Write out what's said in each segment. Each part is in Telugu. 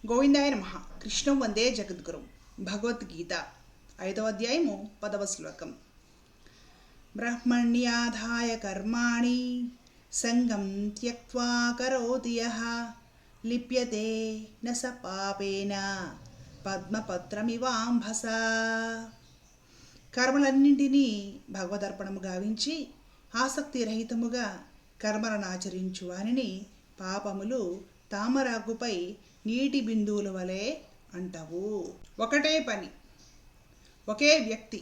గోవిందాయ నమః. కృష్ణం వందే జగద్గురుం. భగవద్గీత 5వ అధ్యాయము 10వ శ్లోకం. బ్రహ్మణ్యాధాయ కర్మాణి సంగం త్యక్త్వా కరోతి యః లిప్యతే న స పాపేన పద్మపత్రమివాంభసా. కర్మలన్నింటినీ భగవదర్పణము గావించి ఆసక్తి రహితముగా కర్మలను ఆచరించు వానిని పాపములు తామరాకుపై నీటి బిందువుల వలె అంటావు. ఒకటే పని, ఒకే వ్యక్తి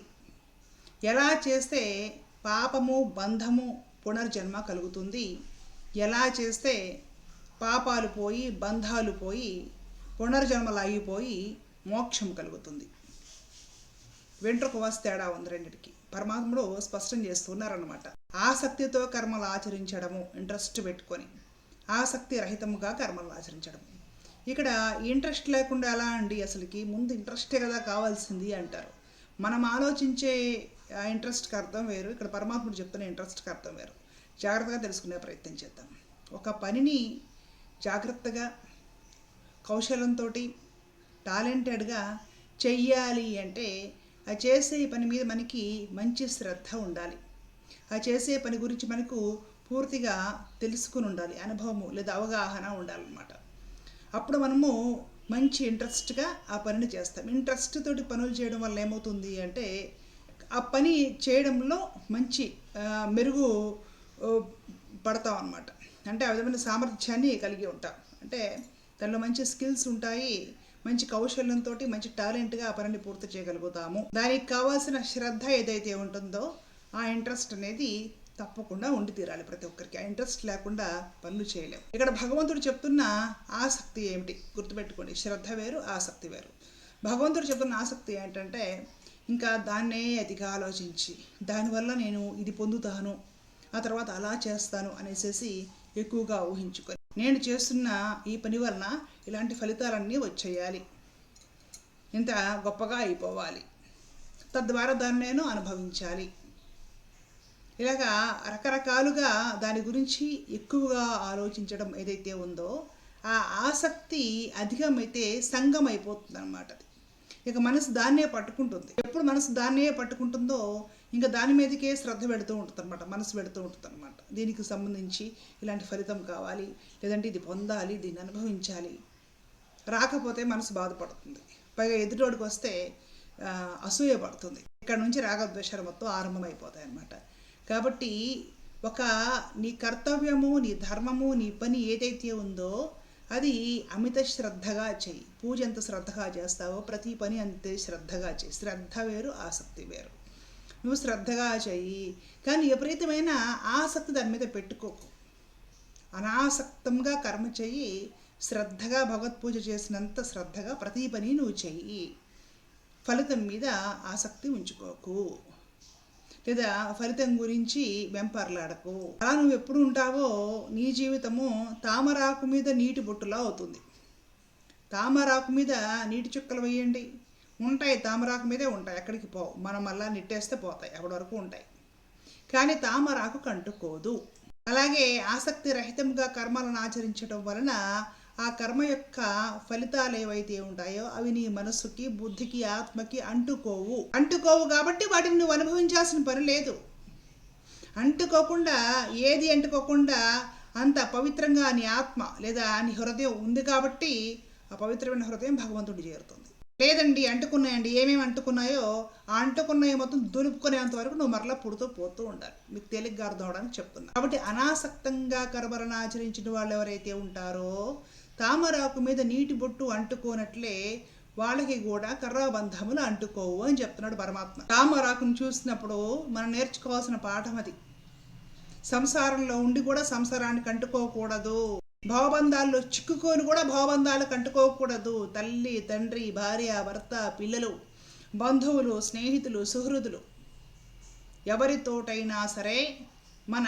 ఎలా చేస్తే పాపము బంధము పునర్జన్మ కలుగుతుంది, ఎలా చేస్తే పాపాలు పోయి బంధాలు పోయి పునర్జన్మలు ఆగిపోయి మోక్షం కలుగుతుంది. వెంట్రుక వస్తే తేడా ఉంది రెండిటికి. పరమాత్ముడు స్పష్టం చేస్తున్నారన్నమాట. ఆసక్తితో కర్మలు ఆచరించడము, ఇంట్రెస్ట్ పెట్టుకొని, ఆసక్తి రహితముగా కర్మలు ఆచరించడము. ఇక్కడ ఇంట్రెస్ట్ లేకుండా ఎలా అండి? అసలుకి ముందు ఇంట్రెస్టే కదా కావాల్సింది అంటారు. మనం ఆలోచించే ఇంట్రెస్ట్కి అర్థం వేరు, ఇక్కడ పరమాత్ముడు చెప్తున్న ఇంట్రెస్ట్కి అర్థం వేరు. జాగ్రత్తగా తెలుసుకునే ప్రయత్నం చేద్దాం. ఒక పనిని జాగ్రత్తగా కౌశలంతో టాలెంటెడ్గా చెయ్యాలి అంటే ఆ చేసే పని మీద మనకి మంచి శ్రద్ధ ఉండాలి. ఆ చేసే పని గురించి మనకు పూర్తిగా తెలుసుకుని ఉండాలి, అనుభవము లేదా అవగాహన ఉండాలన్నమాట. అప్పుడు మనము మంచి ఇంట్రెస్ట్గా ఆ పనిని చేస్తాం. ఇంట్రెస్ట్ తోటి పనులు చేయడం వల్ల ఏమవుతుంది అంటే ఆ పని చేయడంలో మంచి మెరుగు పడతాం అన్నమాట. అంటే ఆ విధమైన సామర్థ్యాన్ని కలిగి ఉంటాం. అంటే దానిలో మంచి స్కిల్స్ ఉంటాయి, మంచి కౌశల్యంతో మంచి టాలెంట్గా ఆ పనిని పూర్తి చేయగలుగుతాము. దానికి కావాల్సిన శ్రద్ధ ఏదైతే ఉంటుందో ఆ ఇంట్రెస్ట్ అనేది తప్పకుండా ఉండి తీరాలి ప్రతి ఒక్కరికి. ఆ ఇంట్రెస్ట్ లేకుండా పనులు చేయలేము. ఇక్కడ భగవంతుడు చెప్తున్న ఆసక్తి ఏమిటి గుర్తుపెట్టుకోండి. శ్రద్ధ వేరు, ఆసక్తి వేరు. భగవంతుడు చెప్తున్న ఆసక్తి ఏంటంటే ఇంకా దాన్నే అతిగా ఆలోచించి దానివల్ల నేను ఇది పొందుతాను, ఆ తర్వాత అలా చేస్తాను అనేసి ఎక్కువగా ఊహించుకొని, నేను చేస్తున్న ఈ పని వలన ఇలాంటి ఫలితాలన్నీ వచ్చేయాలి, ఇంత గొప్పగా అయిపోవాలి, తద్వారా దాన్ని నేను అనుభవించాలి, ఇలాగా రకరకాలుగా దాని గురించి ఎక్కువగా ఆలోచించడం ఏదైతే ఉందో ఆ ఆసక్తి అధికమైతే సంగం అయిపోతుంది అన్నమాట. ఇక మనసు దాన్నే పట్టుకుంటుంది. ఎప్పుడు మనసు దాన్నే పట్టుకుంటుందో ఇంకా దాని మీదకే శ్రద్ధ పెడుతూ ఉంటుంది అనమాట, మనసు పెడుతూ ఉంటుంది అనమాట. దీనికి సంబంధించి ఇలాంటి ఫలితం కావాలి, లేదంటే ఇది పొందాలి, దీన్ని అనుభవించాలి. రాకపోతే మనసు బాధపడుతుంది. పైగా ఎదుటోడికి వస్తే అసూయ పడుతుంది. ఇక్కడ నుంచి రాగద్వేషాలు మొత్తం ఆరంభమైపోతాయి అన్నమాట. కాబట్టి నీ కర్తవ్యము, నీ ధర్మము, నీ పని ఏదైతే ఉందో అది అమిత శ్రద్ధగా చెయ్యి. పూజ ఎంత శ్రద్ధగా చేస్తావో ప్రతి పని అంతే శ్రద్ధగా చెయ్యి. శ్రద్ధ వేరు, ఆసక్తి వేరు. నువ్వు శ్రద్ధగా చెయ్యి, కానీ విపరీతమైన ఆసక్తి దాని మీద పెట్టుకోకు. అనాసక్తంగా కర్మ చెయ్యి. శ్రద్ధగా భగవత్ పూజ చేసినంత శ్రద్ధగా ప్రతి పని నువ్వు చెయ్యి. ఫలితం మీద ఆసక్తి ఉంచుకోకు, లేదా ఫలితం గురించి వెంపర్లాడకు. అలా నువ్వు ఎప్పుడు ఉంటావో నీ జీవితము తామరాకు మీద నీటి బొట్టులా అవుతుంది. తామరాకు మీద నీటి చుక్కలు వేయండి, ఉంటాయి, తామరాకు మీదే ఉంటాయి, ఎక్కడికి పోవు. మనం మళ్ళా నెట్టేస్తే పోతాయి, అప్పటి వరకు ఉంటాయి. కానీ తామరాకు కంటుకోదు. అలాగే ఆసక్తి రహితంగా కర్మలను ఆచరించడం వలన ఆ కర్మ యొక్క ఫలితాలు ఏవైతే ఉంటాయో అవి నీ మనస్సుకి, బుద్ధికి, ఆత్మకి అంటుకోవు కాబట్టి వాటిని నువ్వు అనుభవించాల్సిన పని లేదు. ఏది అంటుకోకుండా అంత పవిత్రంగా నీ ఆత్మ లేదా నీ హృదయం ఉంది కాబట్టి ఆ పవిత్రమైన హృదయం భగవంతుడి చేరుతుంది. లేదండి అంటుకున్నాయండి, ఏమేమి అంటుకున్నాయో ఆ అంటుకున్నాయి మొత్తం దులుపుకునేంత వరకు నువ్వు మరలా పుడుతూ పోతూ ఉండాలి. మీకు తేలిగ్గా అర్థం అవడానికి చెప్తున్నా. కాబట్టి అనాసక్తంగా కర్మలను ఆచరించిన వాళ్ళు ఎవరైతే ఉంటారో తామరాకు మీద నీటి బొట్టు అంటుకోనట్లే వాళ్ళకి కూడా కర్రాబంధములు అంటుకోవు అని చెప్తున్నాడు పరమాత్మ. తామరాకును చూసినప్పుడు మనం నేర్చుకోవాల్సిన పాఠం అది. సంసారంలో ఉండి కూడా సంసారానికి అంటుకోకూడదు. భావబంధాల్లో చిక్కుకొని కూడా భావబంధాలకు అంటుకోకూడదు. తల్లి, తండ్రి, భార్య, భర్త, పిల్లలు, బంధువులు, స్నేహితులు, సుహృదులు ఎవరితోటైనా సరే మన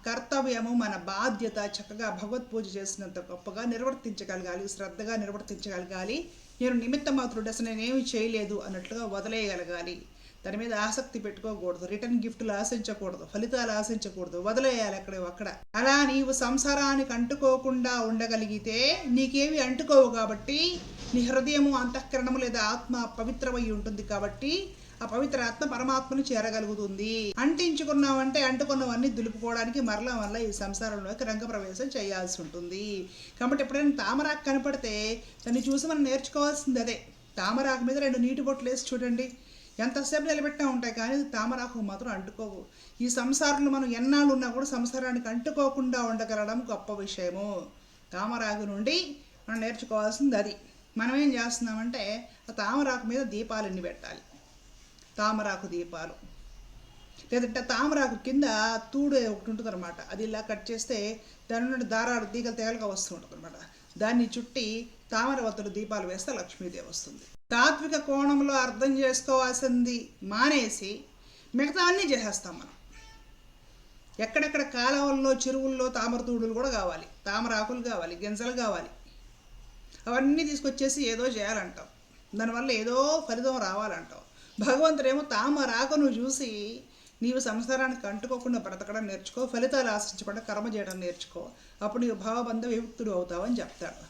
కర్తవ్యము, మన బాధ్యత చక్కగా భగవత్ పూజ చేసినంత గొప్పగా నిర్వర్తించగలగాలి, శ్రద్ధగా నిర్వర్తించగలగాలి. నేను నిమిత్త మాత్రుడు, అసలు నేనేమి చేయలేదు అన్నట్లుగా వదిలేయగలగాలి. దాని మీద ఆసక్తి పెట్టుకోకూడదు, రిటర్న్ గిఫ్ట్లు ఆశించకూడదు, ఫలితాలు ఆశించకూడదు, వదిలేయాలి అక్కడ. అలా నీవు సంసారానికి అంటుకోకుండా ఉండగలిగితే నీకేవి అంటుకోవు కాబట్టి నీ హృదయము అంతఃకరణము లేదా ఆత్మ పవిత్రమై ఉంటుంది కాబట్టి ఆ పవిత్ర ఆత్మ పరమాత్మను చేరగలుగుతుంది. అంటించుకున్నామంటే అంటుకున్నవన్నీ దులుపుకోవడానికి మరలా ఈ సంసారంలోకి రంగప్రవేశం చేయాల్సి ఉంటుంది. కాబట్టి ఎప్పుడైనా తామరాకు కనపడితే దాన్ని చూసి మనం నేర్చుకోవాల్సింది అదే. తామరాకు మీద 2 నీటి బొట్లు వేసి చూడండి, ఎంతసేపు నిలబెట్టినా ఉంటాయి, కానీ తామరాకు మాత్రం అంటుకోవు. ఈ సంసారంలో మనం ఎన్నాళ్ళు ఉన్నా కూడా సంసారానికి అంటుకోకుండా ఉండగలడం గొప్ప విషయము. తామరాకు నుండి మనం నేర్చుకోవాల్సింది అది. మనం ఏం చేస్తున్నామంటే ఆ తామరాకు మీద దీపాలు ఎన్ని పెట్టాలి, తామరాకు దీపాలు. లేదంటే తామరాకు కింద తూడు ఒకటి ఉంటుంది అనమాట, అది ఇలా కట్ చేస్తే దాని నుండి దారాలు తీగలు తేగలుగా వస్తూ ఉంటుంది అనమాట. దాన్ని చుట్టి తామర వత్తులు దీపాలు వేస్తే లక్ష్మీదేవి వస్తుంది. తాత్విక కోణంలో అర్థం చేసుకోవాల్సింది మానేసి మిగతా అన్నీ చేసేస్తాం మనం. ఎక్కడెక్కడ కాలువల్లో చెరువుల్లో తామర తూడులు కూడా కావాలి, తామరాకులు కావాలి, గింజలు కావాలి, అవన్నీ తీసుకొచ్చేసి ఏదో చేయాలంటావు, దానివల్ల ఏదో ఫలితం రావాలంటావు. భగవంతుడేమో తామరాకును చూసి నీవు సంసారానికి అంటుకోకుండా బ్రతకడం నేర్చుకో, ఫలితాలు ఆశించకుండా కర్మ చేయడం నేర్చుకో, అప్పుడు నీవు భావబంధ విముక్తుడు అవుతావని చెప్తాడు.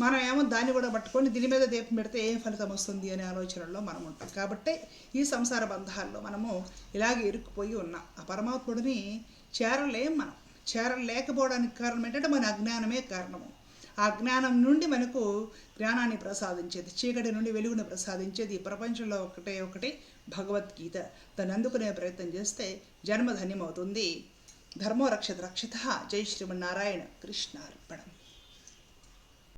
మనం ఏమో దాన్ని కూడా పట్టుకొని దీని మీద దీపం పెడితే ఏం ఫలితం వస్తుంది అనే ఆలోచనలో మనం ఉంటాం. కాబట్టి ఈ సంసార బంధాల్లో మనము ఇలాగే ఇరుక్కుపోయి ఉన్నాం. ఆ పరమాత్ముడిని చేరలేం. మనం చేరలేకపోవడానికి కారణం ఏంటంటే మన అజ్ఞానమే కారణము. ఆ జ్ఞానం నుండి మనకు జ్ఞానాన్ని ప్రసాదించేది, చీకటి నుండి వెలుగుని ప్రసాదించేది ఈ ప్రపంచంలో ఒకటి భగవద్గీత. దాన్ని అందుకునే ప్రయత్నం చేస్తే జన్మధన్యమవుతుంది. ధర్మో రక్షత రక్షిత. జై శ్రీమన్నారాయణ. కృష్ణార్పణం.